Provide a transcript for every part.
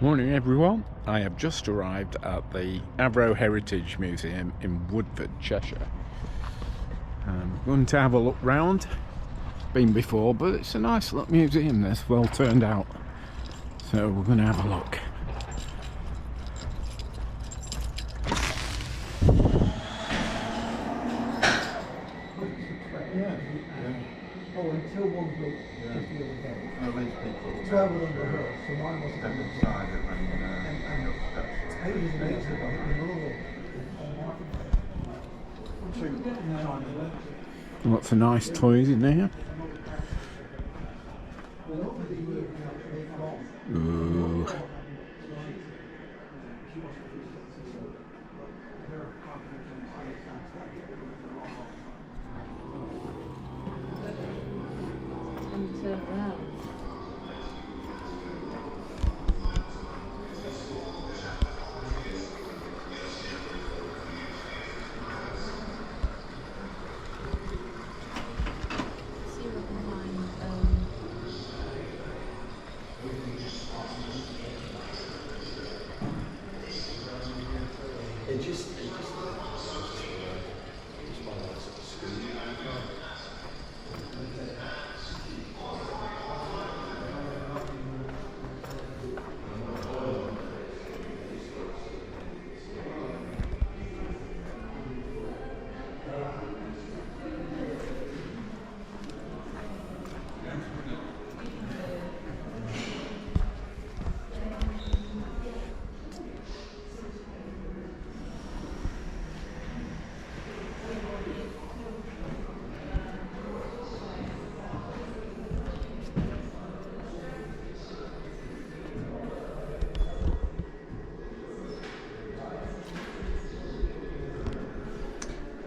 Morning everyone, I have just arrived at the Avro Heritage Museum in Woodford, Cheshire. I'm going to have a look round. Been before, but it's a nice little museum, this, well turned out. So we're going to have a look. Oh, until one broke just the other day. No, these people. 12 of them were hurt, so mine wasn't on the side of and ages and ages ago, it was all. Lots of nice toys in there. Ooh.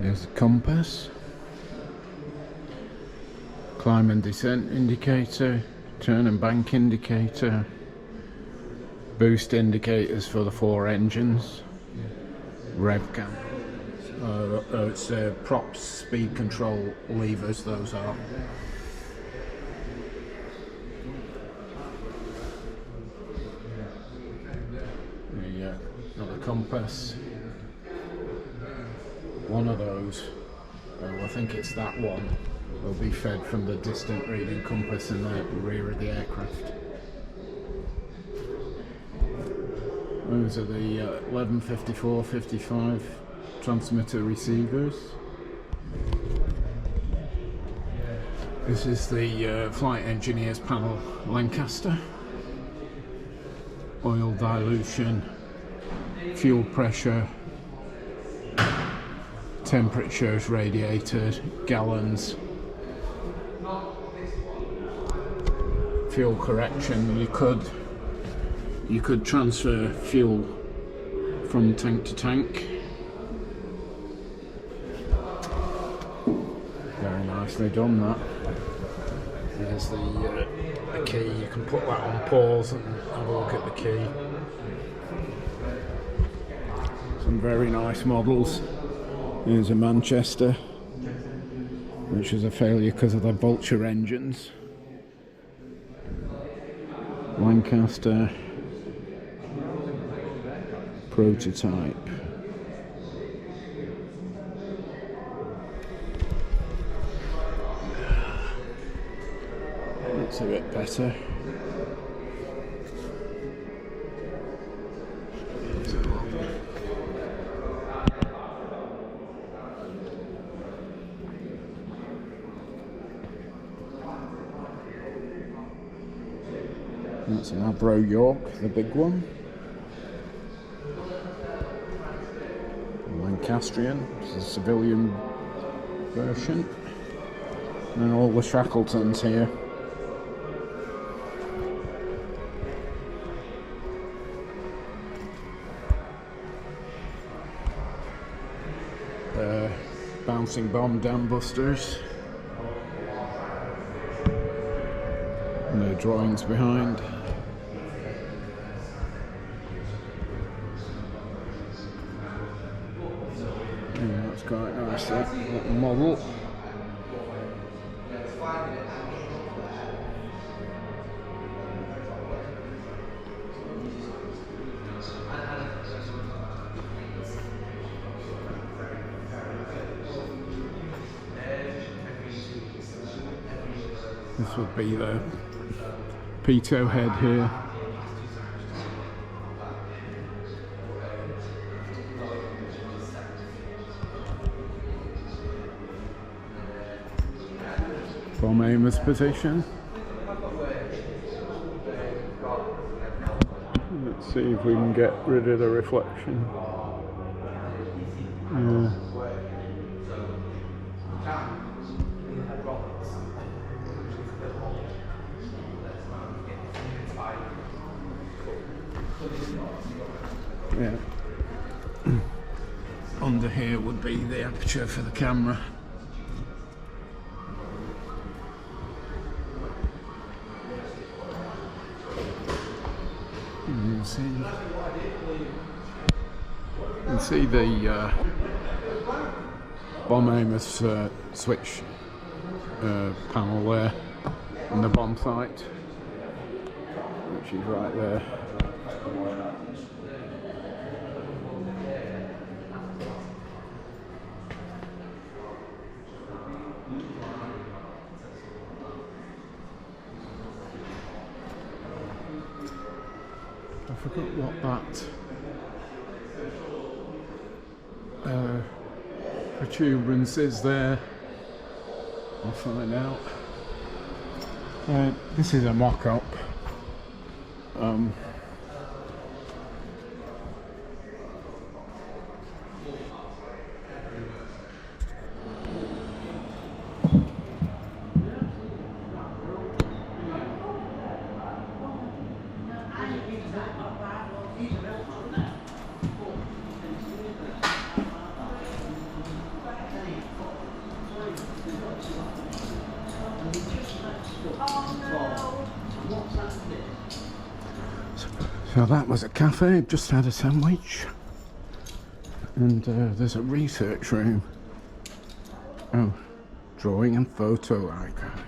There's a compass, climb and descent indicator, turn and bank indicator, boost indicators for the 4 engines, rev cam. It's props, speed control levers, those are. There you go, another compass. One of those, I think it's that one, will be fed from the distant reading compass in the rear of the aircraft. Those are the 1154-55 transmitter receivers. This is the flight engineers panel Lancaster. Oil dilution, fuel pressure, temperatures, radiators, gallons, fuel correction. You could transfer fuel from tank to tank. Very nicely done, that. There's the key. You can put that on pause and have a look at the key. Some very nice models. Here's a Manchester, which was a failure because of the Vulture engines. Lancaster prototype. That's a bit better. That's an Avro York, the big one. Lancastrian, it's a civilian version. And all the Shackletons here. Bouncing bomb dam busters. And the drawings behind. Yeah, that's quite nice, that model. This would be the pitot head here. Bomb aimer's position. Let's see if we can get rid of the reflection. Yeah. Yeah. Under here would be the aperture for the camera. You can see the bomb aimer's switch panel there on the bomb sight, which is right there. I forgot what that protuberance is there. I'll find out. This is a mock-up. So that was a cafe, just had a sandwich, and there's a research room. Oh, drawing and photo archive.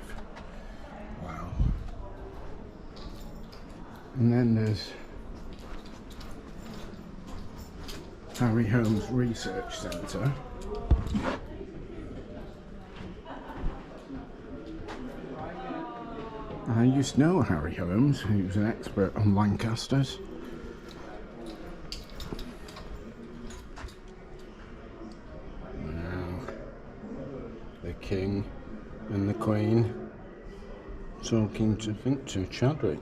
Wow. And then there's Harry Holmes Research Centre. I used to know Harry Holmes, he was an expert on Lancasters. Now, the King and the Queen talking to, I think, to Chadwick.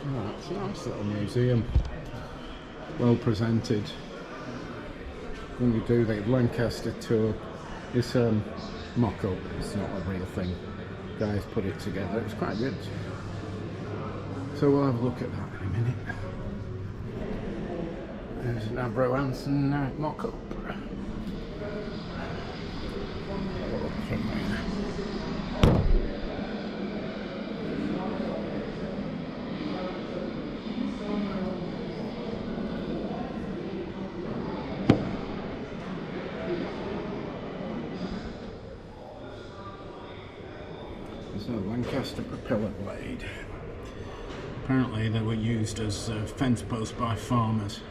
Oh, it's a nice little museum. Well presented. When you do the Lancaster Tour, it's a mock-up, it's not a real thing. Guys put it together, it's quite good. So we'll have a look at that in a minute. There's an Avro mock-up. So Lancaster propeller blade. Apparently they were used as fence posts by farmers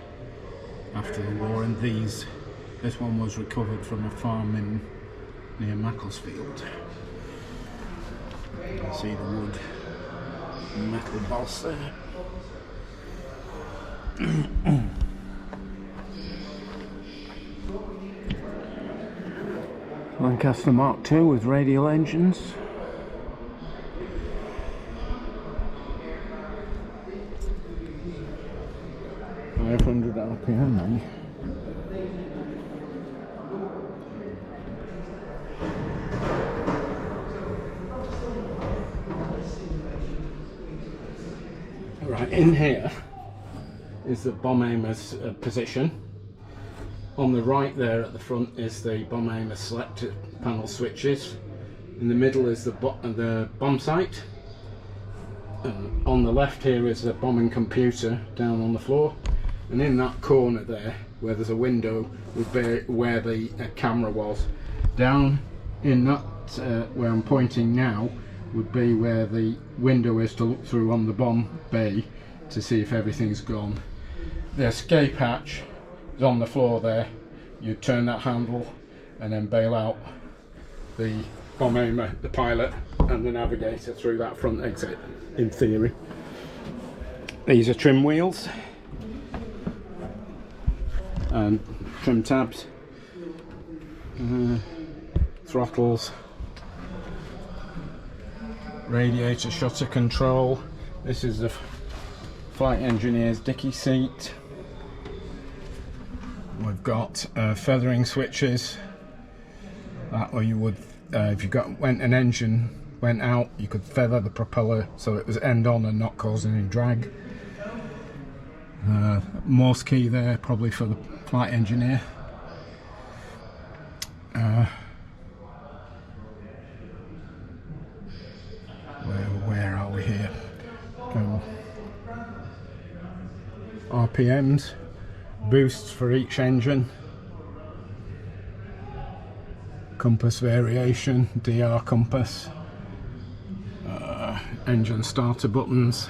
after the war, and this one was recovered from a farm near Macclesfield. You can see the wood and metal boss there. Lancaster Mark II with radial engines. 500 RPM, eh? Right, in here is the bomb aimer's position. On the right there at the front is the bomb aimer selector panel switches. In the middle is the bomb sight. On the left here is the bombing computer down on the floor. And in that corner there, where there's a window, would be where the camera was. Down in that, where I'm pointing now, would be where the window is to look through on the bomb bay to see if everything's gone. The escape hatch is on the floor there. You turn that handle and then bail out the bomb aimer, the pilot and the navigator through that front exit, in theory. These are trim wheels and trim tabs, throttles, radiator shutter control. This is the flight engineer's dicky seat. We've got feathering switches. That way you would, if you an engine went out, you could feather the propeller so it was end on and not cause any drag. Morse key there, probably for the flight engineer. Where are we here? RPMs, boosts for each engine, compass variation, DR compass, engine starter buttons,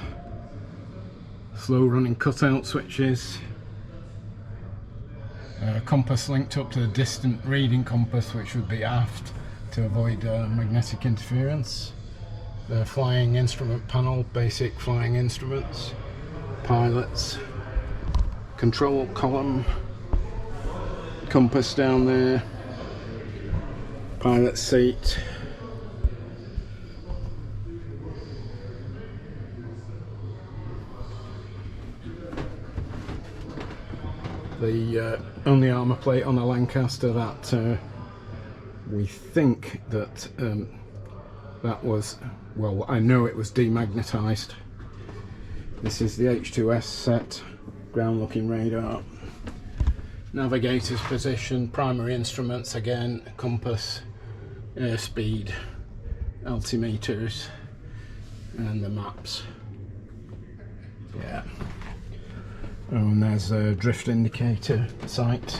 slow running cutout switches, compass linked up to the distant reading compass, which would be aft to avoid magnetic interference. The flying instrument panel, basic flying instruments, pilots, control column, compass down there, pilot seat, the only armour plate on the Lancaster that we think that that was, well, I know it was demagnetised. This is the H2S set, ground looking radar, navigator's position, primary instruments again, compass, airspeed, altimeters and the maps. Yeah. Oh, and there's a drift indicator sight.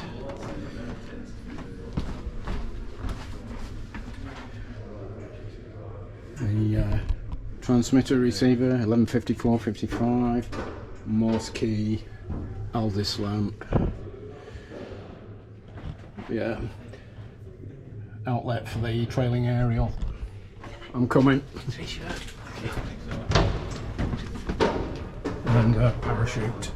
The transmitter receiver 1154-55, Morse key, Aldis lamp. Yeah, outlet for the trailing aerial. I'm coming. And a parachute.